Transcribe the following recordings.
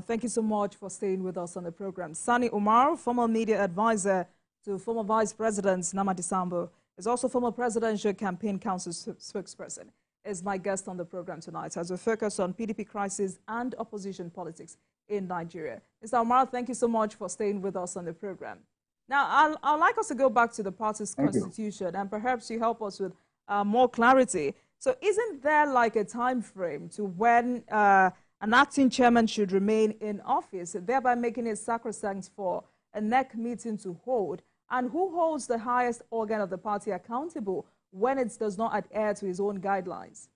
Thank you so much for staying with us on the program. Sani Umar, former media advisor to former Vice President Namadi Sambo, is also former Presidential Campaign Council spokesperson, is my guest on the program tonight as we focus on PDP crisis and opposition politics in Nigeria. Mr. Umar, thank you so much for staying with us on the program. Now, I'd like us to go back to the party's constitution and perhaps you help us with more clarity. So isn't there like a time frame to when an acting chairman should remain in office, thereby making it sacrosanct for a NEC meeting to hold? And who holds the highest organ of the party accountable when it does not adhere to his own guidelines?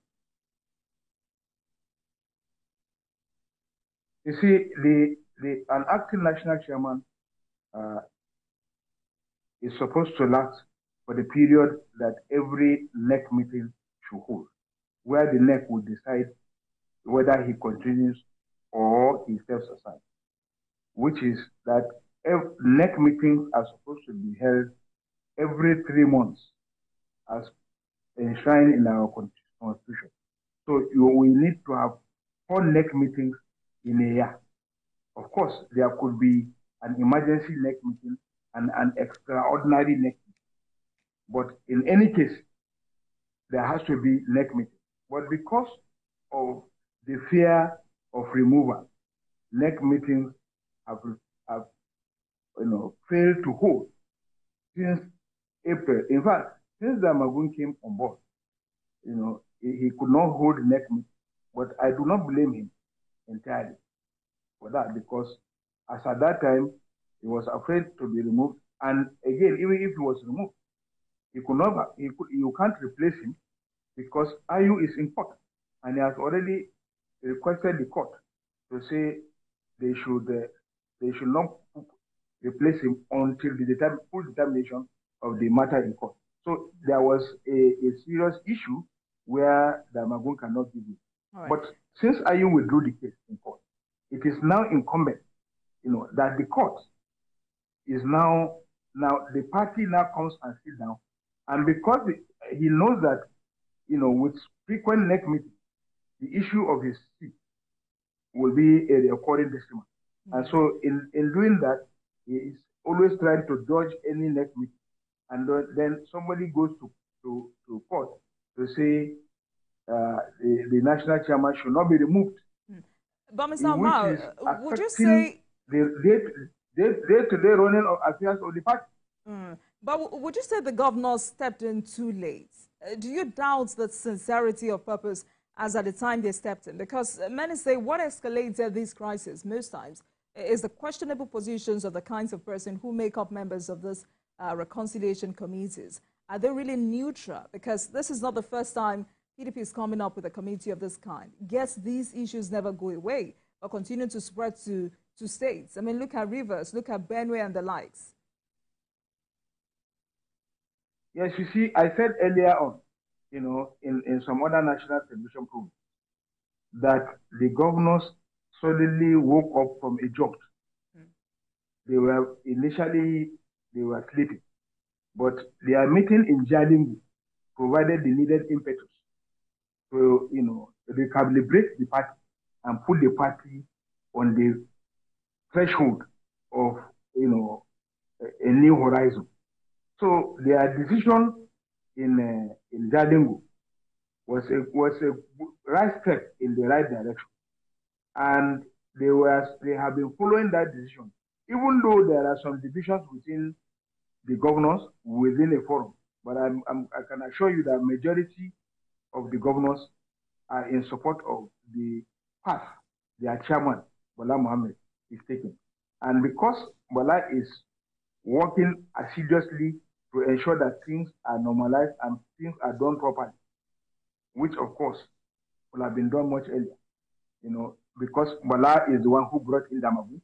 You see, an acting national chairman is supposed to last for the period that every NEC meeting should hold, where the NEC will decide whether he continues or he steps aside, which is that NEC meetings are supposed to be held every 3 months as enshrined in our constitution. So we need to have 4 NEC meetings in a year. Of course, there could be an emergency NEC meeting and an extraordinary NEC meeting. But in any case, there has to be NEC meeting. But because of the fear of removal, NEC meetings have failed to hold since April. In fact, since Damagun came on board, he could not hold NEC meeting. But I do not blame him entirely for that, because as at that time, he was afraid to be removed. And again, even if he was removed, you can't replace him because IU is in court, and he has already requested the court to say they should not replace him until the full determination of the matter in court. So there was a serious issue where the Damagun cannot give it. Right. But since IU withdrew the case in court, it is now incumbent, that the court is now the party now comes and sits down, and because he knows that, with frequent NEC meetings, the issue of his seat will be a recurring testimony. And so in doing that, he is always trying to dodge any NEC meeting. And then somebody goes to court to say the national chairman should not be removed. But Mr. Umar, would you say the day-to-day running of affairs of the party? But would you say the governor stepped in too late? Do you doubt the sincerity of purpose as at the time they stepped in? Because many say what escalates these crises most times is the questionable positions of the kinds of person who make up members of this reconciliation committees. Are they really neutral? Because this is not the first time PDP is coming up with a committee of this kind. Yes, these issues never go away, but continue to spread to states. I mean, look at Rivers, look at Benue and the likes. Yes, you see, I said earlier on, in some other national television programs, that the governors suddenly woke up from a jolt. They were sleeping, but their meeting in Jalingo provided the needed impetus to, recalibrate the party and put the party on the threshold of, a new horizon. So their decision in Jalingo was a right step in the right direction, and they have been following that decision, even though there are some divisions within the governors within a forum. But I can assure you that majority of the governors are in support of the path their chairman Bala Mohammed is taking, and because Bala is working assiduously to ensure that things are normalized and things are done properly, which of course would have been done much earlier, because Bala is the one who brought in Damagun.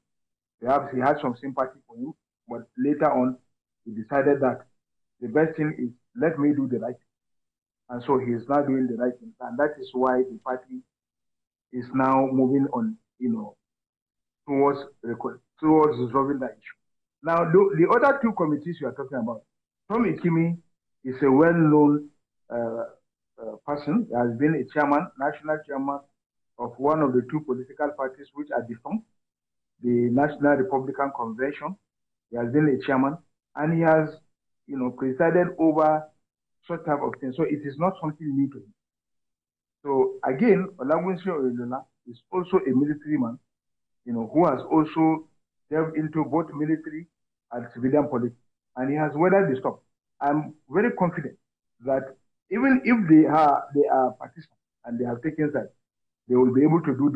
Perhaps he had some sympathy for him, but later on he decided that the best thing is let me do the right thing. And so he is now doing the right thing. And that is why the party is now moving on, towards resolving that issue. Now, the other 2 committees you are talking about, Tom Ikimi is a well-known person. He has been a national chairman of one of the 2 political parties which are defunct, National Republican Convention. He has been a chairman, and he has, presided over such type of things. So it is not something new to him. So again, Olagunsi Oyinlola is also a military man, who has also delved into both military and civilian politics, and he has weathered the storm. I'm very confident that even if they are participants and they have taken sides, they will be able to do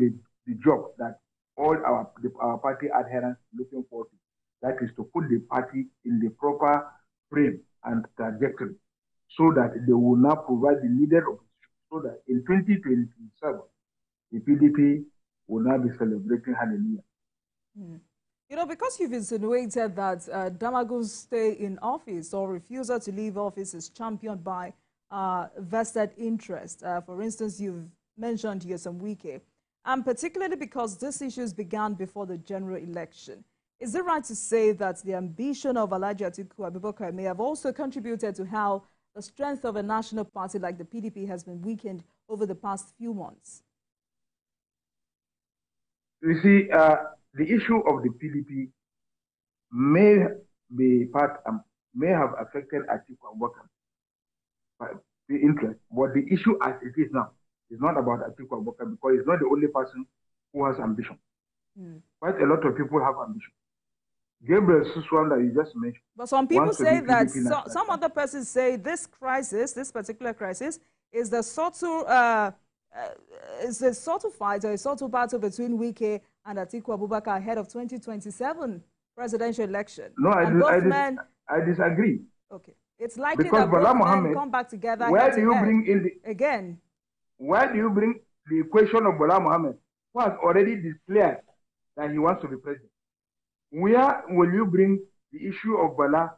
the job that all our party adherents are looking forward to. That is to put the party in the proper frame and trajectory so that they will now provide the needed opportunity so that in 2027, the PDP will now be celebrating hallelujah. Because you've insinuated that Damagun's stay in office or refusal to leave office is championed by vested interest. For instance, you've mentioned Nyesom Wike, and particularly because these issues began before the general election. Is it right to say that the ambition of Alhaji Atiku Abubakar may have also contributed to how the strength of a national party like the PDP has been weakened over the past few months? You see, the issue of the PDP may have affected Atiku Abubakar, the interest, but the issue as it is now is not about Atiku Abubakar because he's not the only person who has ambition. Quite a lot of people have ambition. Gabriel Suswan that you just mentioned. But some people say that some other persons say this particular crisis, is the subtle fight or a subtle battle between Wike and Atiku Abubakar ahead of 2027 presidential election. No, I disagree. Okay, it's likely because that both men come back together. Where do you bring in again? Why do you bring the equation of Bola Mohammed, who has already declared that he wants to be president? Where will you bring the issue of Bala,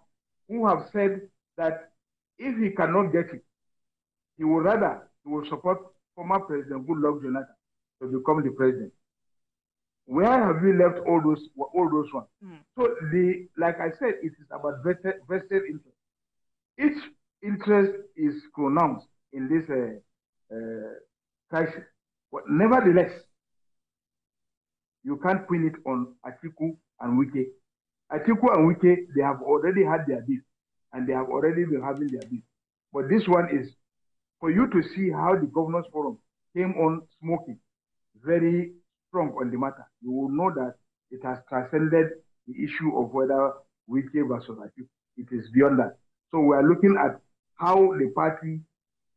who have said that if he cannot get it, he will support former President Goodluck Jonathan to become the president? Where have you left all those ones? So like I said, it is about vested interest. Each interest is pronounced in this crisis, but nevertheless, you can't pin it on Atiku and Wike. Atiku and Wike, they have already had their beef, and they have already been having their beef. But this one is for you to see how the Governors Forum came on smoking, very strong on the matter. You will know that it has transcended the issue of whether Wike versus Atiku. It is beyond that. So we are looking at how the party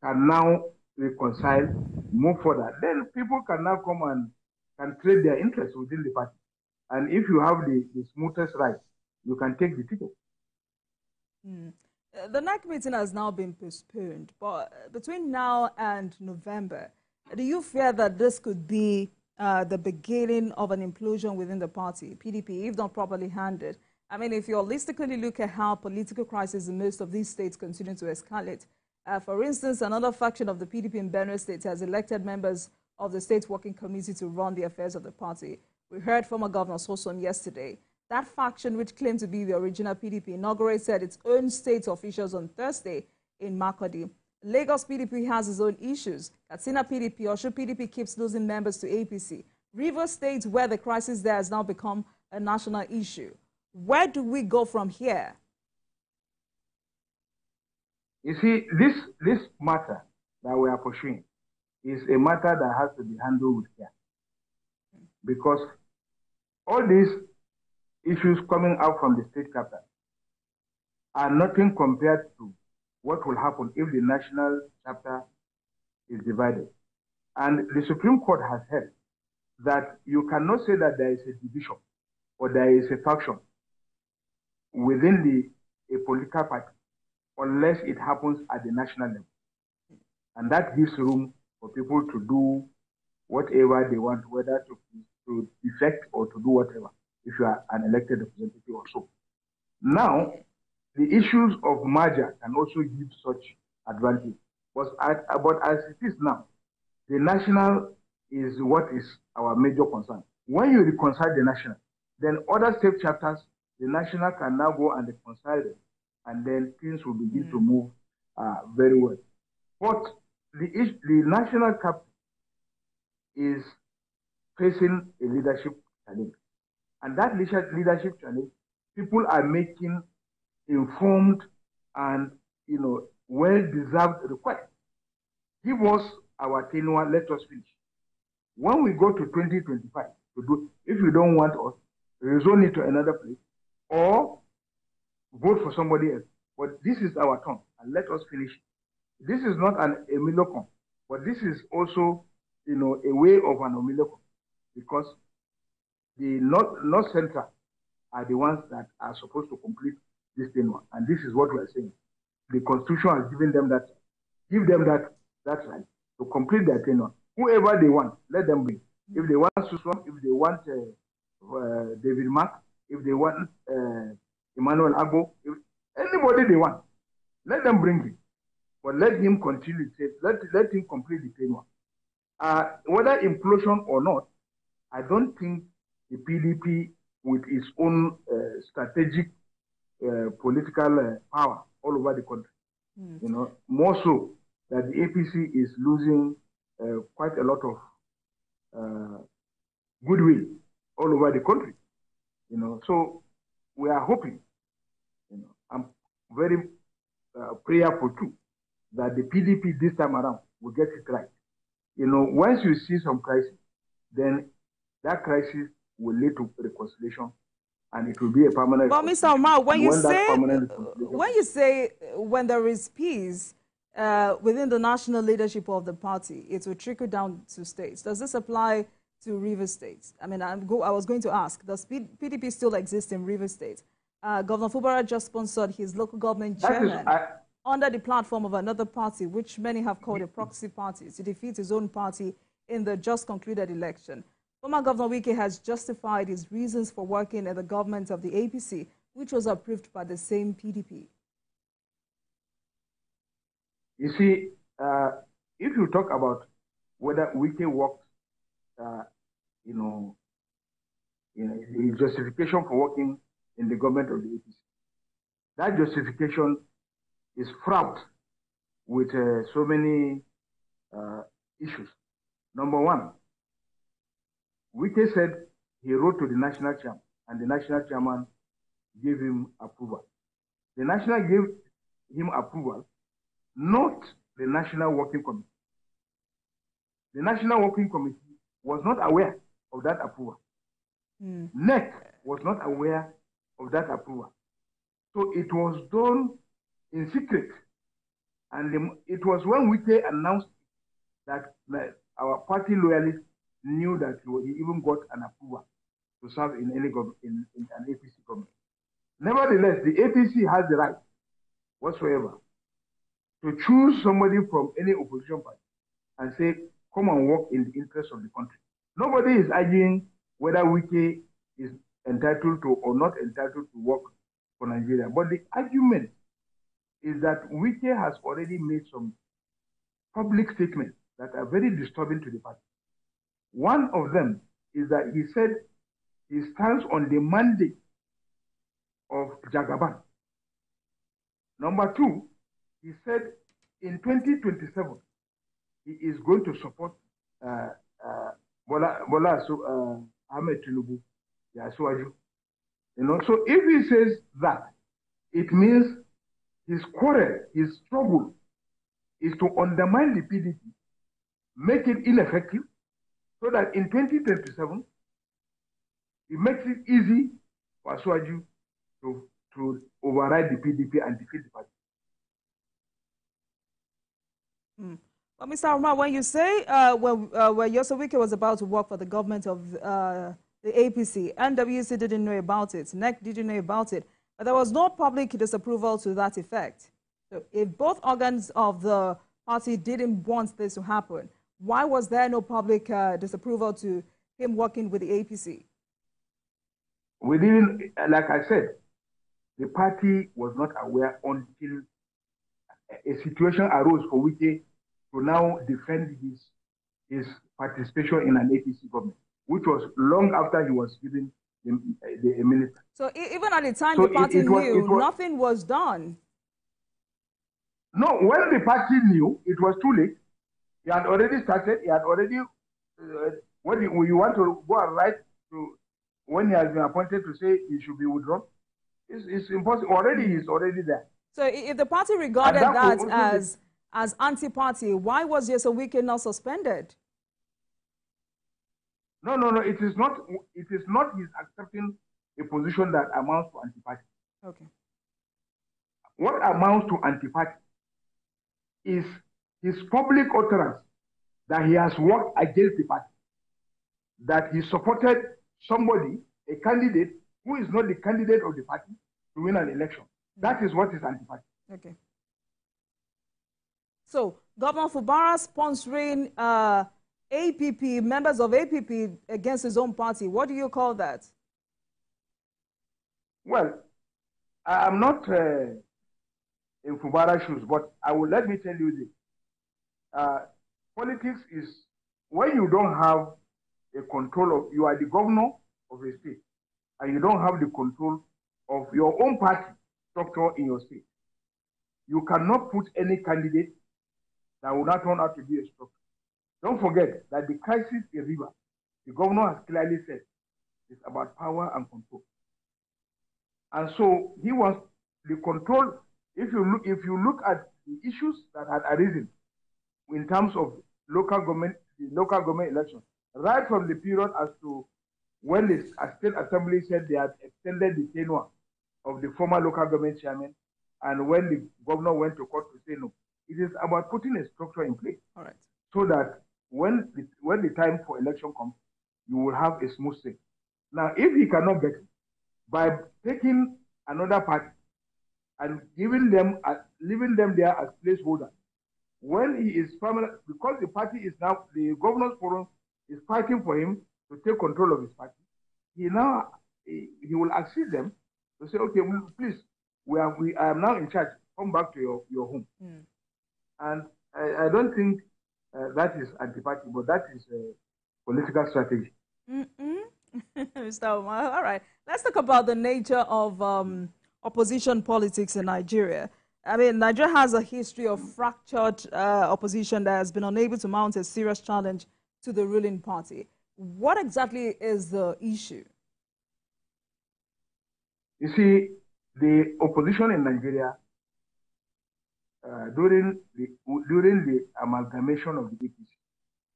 can now reconcile, move further. Then people can now come and can trade their interests within the party. And if you have the smoothest ride, you can take the ticket. The NAC meeting has now been postponed, but between now and November, do you fear that this could be the beginning of an implosion within the party, PDP, if not properly handled? I mean, if you holistically look at how political crises in most of these states continue to escalate, for instance, another faction of the PDP in Benue State has elected members of the state working committee to run the affairs of the party. We heard former Governor Sosom yesterday. That faction, which claimed to be the original PDP, inaugurated its own state officials on Thursday in Makurdi. Lagos PDP has its own issues. Katsina PDP, Osho PDP keeps losing members to APC. Rivers State, where the crisis there has now become a national issue. Where do we go from here? You see, this matter that we are pursuing is a matter that has to be handled with care. Because all these issues coming out from the state capital are nothing compared to what will happen if the national chapter is divided. And the Supreme Court has held that you cannot say that there is a division or there is a faction within a political party unless it happens at the national level. And that gives room for people to do whatever they want, whether to defect or to do whatever, if you are an elected representative or so. Now, the issues of merger can also give such advantage. But as it is now, the national is what is our major concern. When you reconcile the national, then other state chapters, the national can now go and reconcile them, and then things will begin to move very well. But the national capital is facing a leadership challenge. And And that leadership challenge, people are making informed and well-deserved requests. Give us our tenure, let us finish. When we go to 2025 to do, if you don't want us, rezone it to another place or vote for somebody else. But this is our turn, and let us finish. This is not an emilocon, but this is also, a way of an emilocon, because the North Central are the ones that are supposed to complete this tenure, and this is what we are saying. The Constitution has given them that, give them that right to complete their tenure. Whoever they want, let them bring. If they want Suswan, if they want David Mark, if they want Emmanuel Agbo, if anybody they want, let them bring him. But let him continue, let him complete the tenure. Whether implosion or not, I don't think the PDP, with its own strategic political power all over the country, more so that the APC is losing quite a lot of goodwill all over the country. So we are hoping, I'm very prayerful too, that the PDP this time around will get it right. Once you see some crisis, then that crisis will lead to reconciliation, and it will be a permanent. But Mr. Umar, when you say when there is peace within the national leadership of the party, it will trickle down to states. Does this apply to Rivers State? I mean, I was going to ask, does PDP still exist in Rivers State? Governor Fubara just sponsored his local government chairman under the platform of another party, which many have called a proxy party, to defeat his own party in the just concluded election. Former Governor Wike has justified his reasons for working at the government of the APC, which was approved by the same PDP. You see, if you talk about whether Wike worked, the justification for working in the government of the APC, that justification is fraught with so many issues. Number one, Wike said he wrote to the national chairman, and the national chairman gave him approval. The national gave him approval, not the National Working Committee. The National Working Committee was not aware of that approval. NEC was not aware of that approval. So it was done in secret. And it was when Wike announced that our party loyalists knew that he even got an approval to serve in any in an APC government. Nevertheless, the APC has the right whatsoever to choose somebody from any opposition party and say, come and work in the interest of the country. Nobody is arguing whether Wike is entitled to or not entitled to work for Nigeria. But the argument is that Wike has already made some public statements that are very disturbing to the party. One of them is that he said he stands on the mandate of Jagaban. Number two, he said in 2027, he is going to support Ahmed Tinubu, Yasuaju. So if he says that, it means his quarrel, his struggle is to undermine the PDP, make it ineffective, so that in 2027, it makes it easy for Yasuaju to override the PDP and defeat the party. Well, Mr. Umar, when you say when Nyesom Wike was about to work for the government of the APC, NWC didn't know about it, NEC didn't know about it, but there was no public disapproval to that effect. So if both organs of the party didn't want this to happen, why was there no public disapproval to him working with the APC? We didn't, like I said, the party was not aware until a situation arose for Wike to now defend his participation in an APC government, which was long after he was given the minister. So even at the time the party knew, nothing was done. No, when the party knew, it was too late. He had already started. He had already, when you want to go and write to when he has been appointed, to say he should be withdrawn? It's impossible. Already, he's already there. So if the party regarded that as anti-party, why was Yesawike not suspended? No. It is not. It is not his accepting a position that amounts to anti-party. Okay. What amounts to anti-party is his public utterance that he has worked against the party, that he supported somebody, a candidate who is not the candidate of the party, to win an election. That is what is anti-party. Okay. So, Governor Fubara sponsoring APP, members of APP against his own party. What do you call that? Well, I'm not in Fubara's shoes, but let me tell you this. Politics is when you don't have a control of, you are the governor of a state, and you don't have the control of your own party structure in your state. You cannot put any candidate that will not turn out to be a structure. Don't forget that the crisis in River, the governor has clearly said, is about power and control. And so he wants the control. If you look at the issues that had arisen in terms of local government elections, right from the period as to when the state assembly said they had extended the tenure of the former local government chairman, and when the governor went to court to say no, it is about putting a structure in place. All right. So that when the time for election comes, you will have a smooth thing. Now, if he cannot get it, by taking another party and leaving them there as placeholders, when he is permanent, because the party is now, the governor's forum is fighting for him to take control of his party, he will accede them to say, okay, please, I am now in charge, come back to your home. And I don't think that is anti-party, but that is a political strategy. Mr. Umar, all right. Let's talk about the nature of opposition politics in Nigeria. I mean, Nigeria has a history of fractured opposition that has been unable to mount a serious challenge to the ruling party. What exactly is the issue? You see, the opposition in Nigeria during the amalgamation of the APC,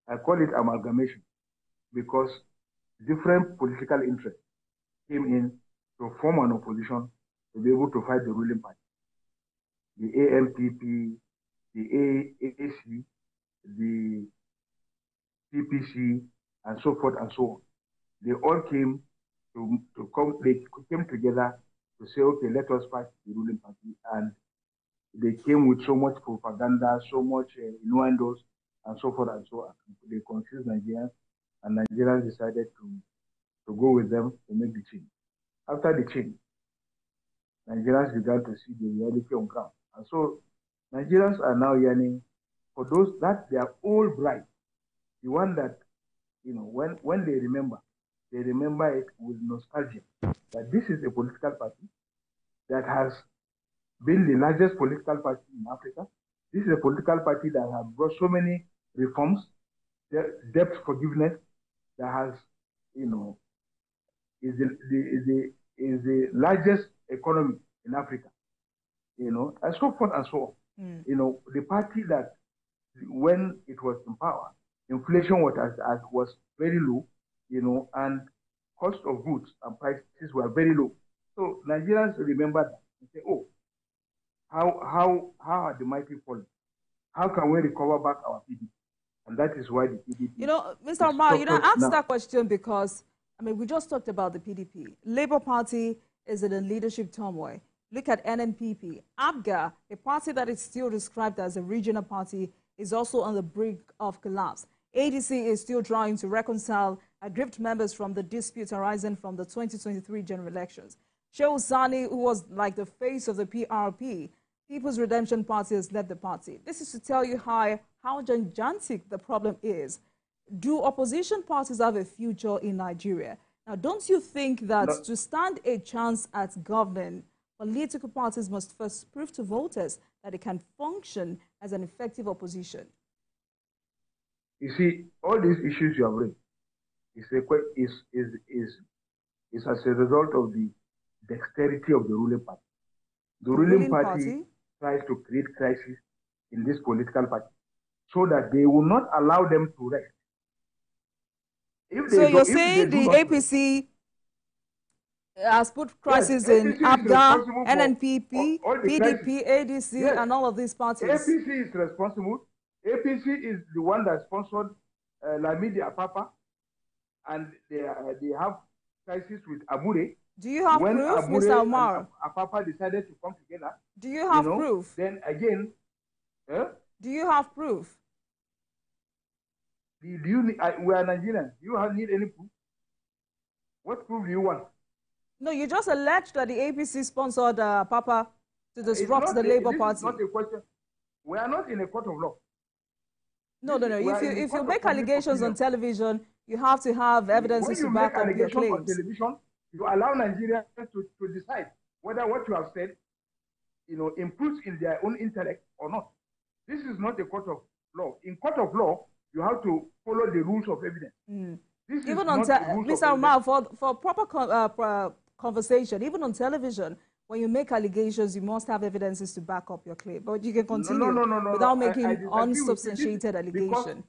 I call it amalgamation because different political interests came in to form an opposition to be able to fight the ruling party. The AMPP, the AAC, the TPC, and so forth and so on. They all came they came together to say, okay, let us fight the ruling party. And they came with so much propaganda, so much innuendos, and so forth and so on. They confused Nigerians, and Nigerians decided to go with them to make the change. After the change, Nigerians began to see the reality on ground. And so Nigerians are now yearning for those that their old bride, the one that, when they remember it with nostalgia, that this is a political party that has been the largest political party in Africa. This is a political party that has brought so many reforms, debt forgiveness, that has, is the largest economy in Africa, and so forth and so on. The party that, when it was in power, inflation was very low, and cost of goods and prices were very low. So Nigerians remember that and say, oh, how are the mighty fallen? How can we recover back our PDP? And that is why the PDP. Mr. Umar, I asked that question because, we just talked about the PDP. Labour Party is in a leadership turmoil. Look at NNPP. ABGA, a party that is still described as a regional party, is also on the brink of collapse. ADC is still trying to reconcile aggrieved members from the disputes arising from the 2023 general elections. Shehu Sani, who was like the face of the PRP, People's Redemption Party, has left the party. This is to tell you how gigantic the problem is. Do opposition parties have a future in Nigeria? Now, don't you think that to stand a chance at governing, political parties must first prove to voters that they can function as an effective opposition? You see, all these issues you have raised is is as a result of the dexterity of the ruling party. The ruling party tries to create crisis in this political party so that they will not allow them to rest. So you're saying the APC has put crisis in APGA, NNPP, PDP, ADC, and all of these parties. APC is responsible. APC is the one that sponsored Lamidi Apapa, and they have crisis with Abure. Do you have proof, Mr. Umar? Apapa decided to come together. Do you have proof? Then again, do you have proof? We are Nigerians. Do you need any proof? What proof do you want? No, you just alleged that the APC sponsored Papa to disrupt the Labour Party. It's not a question. We are not in a court of law. No. If you make allegations on television, you have to have evidences to back up your claims. When you make allegations on television, you allow Nigerians to decide whether what you have said, improves in their own intellect or not. This is not a court of law. In court of law, you have to follow the rules of evidence. Even on Mr. Umar, for proper conversation, even on television, when you make allegations, you must have evidences to back up your claim. But you can continue without making unsubstantiated allegations.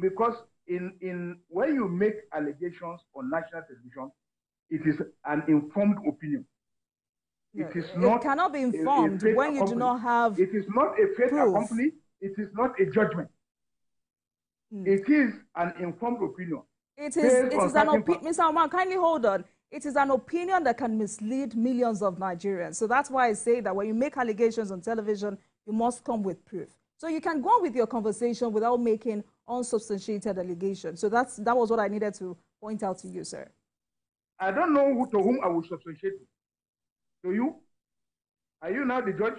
Because when you make allegations on national television, it is an informed opinion. It is not. It cannot be informed when you do not have. It is not a fait accompli. It is not a judgment. It is an informed opinion. It is an opinion. Mr. Umar, kindly hold on. It is an opinion that can mislead millions of Nigerians. So that's why I say that when you make allegations on television, you must come with proof. So you can go on with your conversation without making unsubstantiated allegations. So that was what I needed to point out to you, sir. I don't know to whom I will substantiate it. To you? Are you now the judge?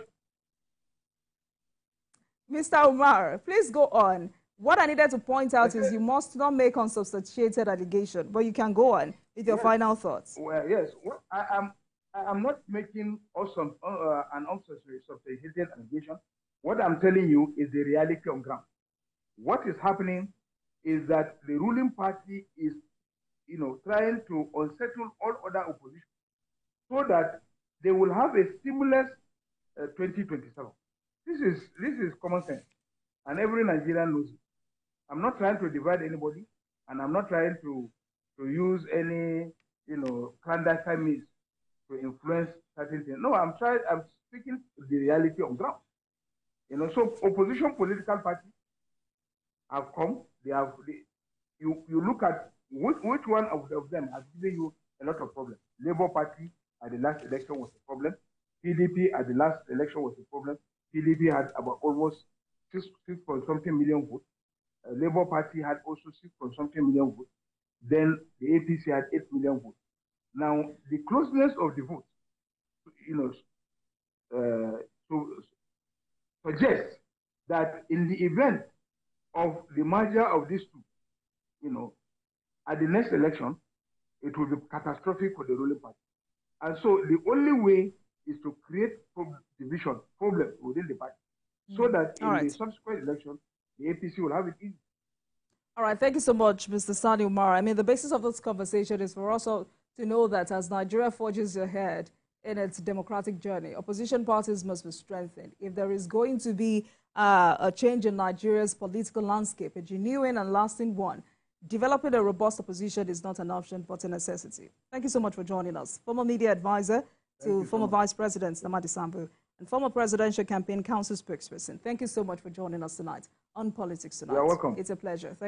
Mr. Umar, please go on. What I needed to point out is you must not make unsubstantiated allegation, but you can go on with your final thoughts. Well, yes. Well, I'm not making an unsubstantiated allegation. What I'm telling you is the reality on ground. What is happening is that the ruling party is, trying to unsettle all other opposition so that they will have a stimulus 2027. This is common sense, and every Nigerian knows it. I'm not trying to divide anybody, and I'm not trying to use any, clandestine means to influence certain things. No, I'm speaking the reality on ground. So opposition political parties have come. You look at which one of them has given you a lot of problems. Labour Party at the last election was a problem. PDP at the last election was a problem. PDP had about almost 6.something million votes. Labour Party had also 6.something million votes. Then the APC had 8 million votes. Now, the closeness of the votes, suggests that in the event of the merger of these two, at the next election, it will be catastrophic for the ruling party. And so the only way is to create problems within the party so that in the subsequent election, the APC will have it easy. All right, thank you so much, Mr. Sani Umar. I mean, the basis of this conversation is for us all to know that as Nigeria forges ahead in its democratic journey, opposition parties must be strengthened. If there is going to be a change in Nigeria's political landscape, a genuine and lasting one, developing a robust opposition is not an option, but a necessity. Thank you so much for joining us. Former media advisor to former Vice President Namadi Sambu and former Presidential Campaign Council spokesperson. Thank you so much for joining us tonight on Politics Tonight. You're welcome. It's a pleasure. Thank